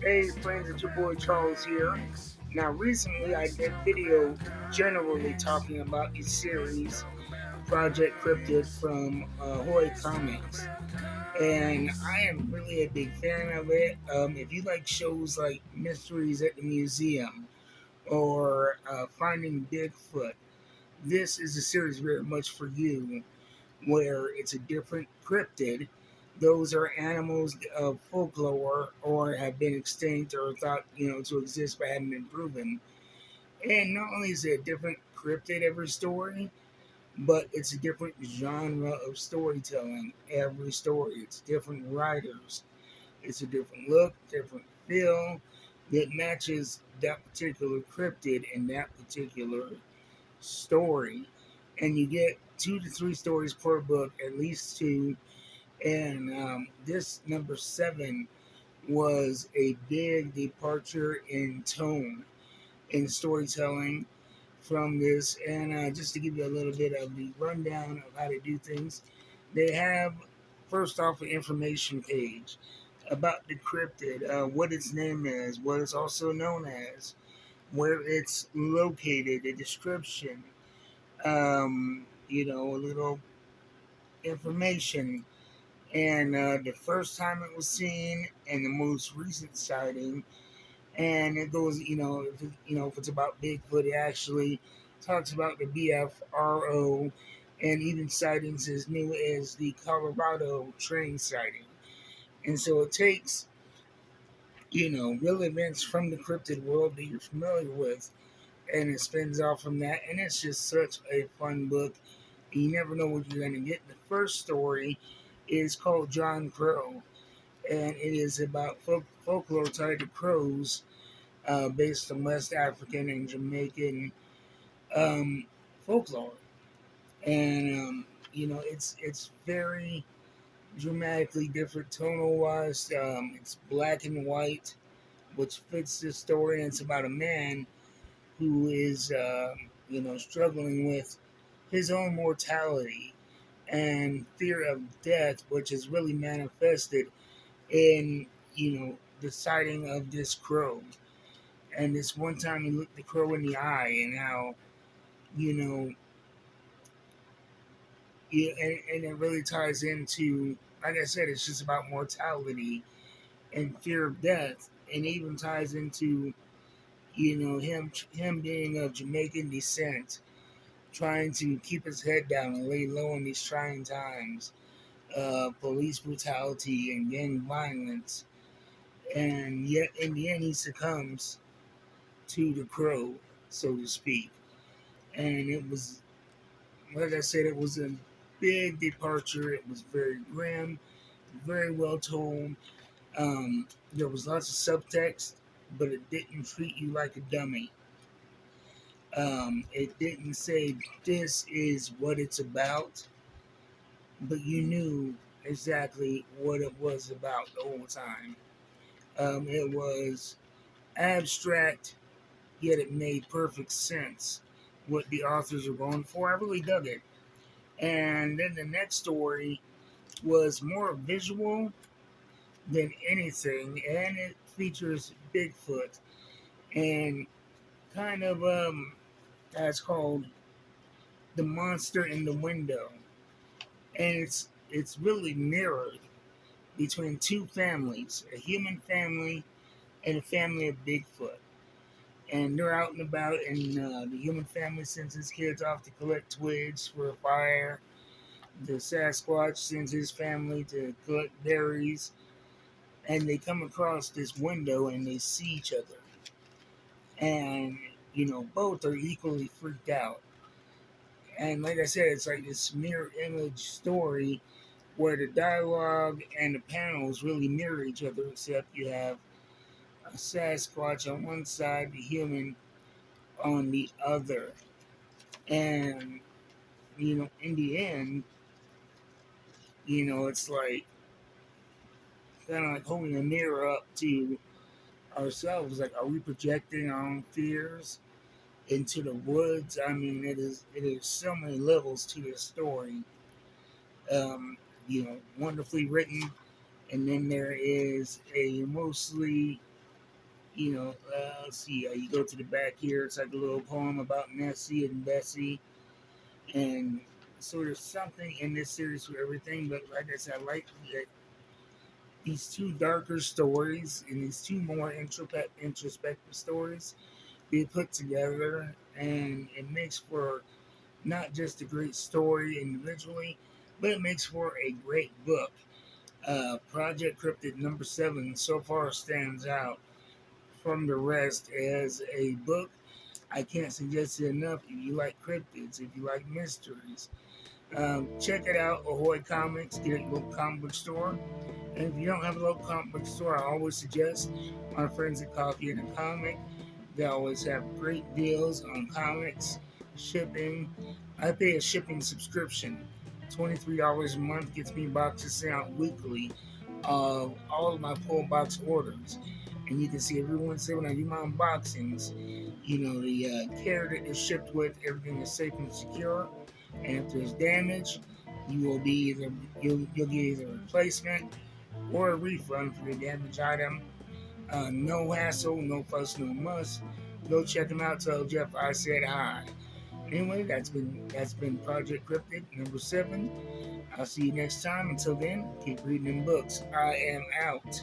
Hey friends, it's your boy Charles here. Now recently I did video generally talking about the series Project Cryptid from Ahoy Comics. And I am really a big fan of it. If you like shows like Mysteries at the Museum or Finding Bigfoot, this is a series very much for you where it's a different cryptid. Those are animals of folklore or have been extinct or thought, to exist but haven't been proven. And not only is it a different cryptid every story, but it's a different genre of storytelling every story. It's different writers. It's a different look, different feel that matches that particular cryptid and that particular story. And you get 2 to 3 stories per book, at least two. And this number 7 was a big departure in tone in storytelling from this. And just to give you a little bit of the rundown of how to do things, they have first off an information page about the cryptid, what its name is, what it's also known as, where it's located, a description, a little information, and the first time it was seen, and the most recent sighting. And it goes, if it's about Bigfoot, it actually talks about the BFRO, and even sightings as new as the Colorado train sighting. And so it takes, real events from the cryptid world that you're familiar with, and it spins off from that. And it's just such a fun book. You never know what you're going to get. The first story is called John Crow, and it is about folklore tied to crows, based on West African and Jamaican um, folklore. And it's very dramatically different tonal wise. It's black and white, which fits the story. And it's about a man who is, struggling with his own mortality and fear of death, which is really manifested in, the sighting of this crow. And this one time he looked the crow in the eye, and how, you know, and it really ties into, like I said, it's just about mortality and fear of death, and even ties into, him being of Jamaican descent, trying to keep his head down and lay low in these trying times, police brutality and gang violence, and yet in the end he succumbs to the crow, so to speak. And it was, like I said, it was a big departure. It was very grim, very well told. There was lots of subtext, but it didn't treat you like a dummy. It didn't say this is what it's about, but you knew exactly what it was about the whole time. It was abstract, yet it made perfect sense what the authors were going for. I really dug it. And then the next story was more visual than anything, and it features Bigfoot and kind of that's called The Monster in the Window. And it's really mirrored between two families, a human family and a family of Bigfoot. And they're out and about, and the human family sends his kids off to collect twigs for a fire. The Sasquatch sends his family to collect berries, and they come across this window and they see each other. And, both are equally freaked out. And like I said, it's like this mirror image story where the dialogue and the panels really mirror each other, except you have a Sasquatch on one side, the human on the other. And, in the end, it's like kind of like holding a mirror up to ourselves. Like, are we projecting our own fears into the woods? I mean, it is so many levels to this story. Wonderfully written, and then there is a mostly Let's see. You go to the back here. It's like a little poem about Nessie and Bessie, and so there's something in this series for everything. But like I said, I like that these two darker stories and these two more introspective stories be put together, and it makes for not just a great story individually, but it makes for a great book. Project Cryptid number 7 so far stands out from the rest as a book. I can't suggest it enough. If you like cryptids, if you like mysteries, check it out. Ahoy Comics, get it at your local comic book store. And if you don't have a local comic book store, I always suggest my friends at Coffee and a Comic. They always have great deals on comics, shipping. I pay a shipping subscription. $23 a month gets me boxes sent out weekly of all of my pull box orders. And you can see every once in a while when I do my unboxings, the care that they're shipped with, everything is safe and secure. And if there's damage, you'll get either a replacement or a refund for the damaged item. No hassle, no fuss, no muss. Go check them out. Tell Jeff I said hi. Anyway, that's been Project Cryptid number 7. I'll see you next time. Until then, keep reading them books. I am out.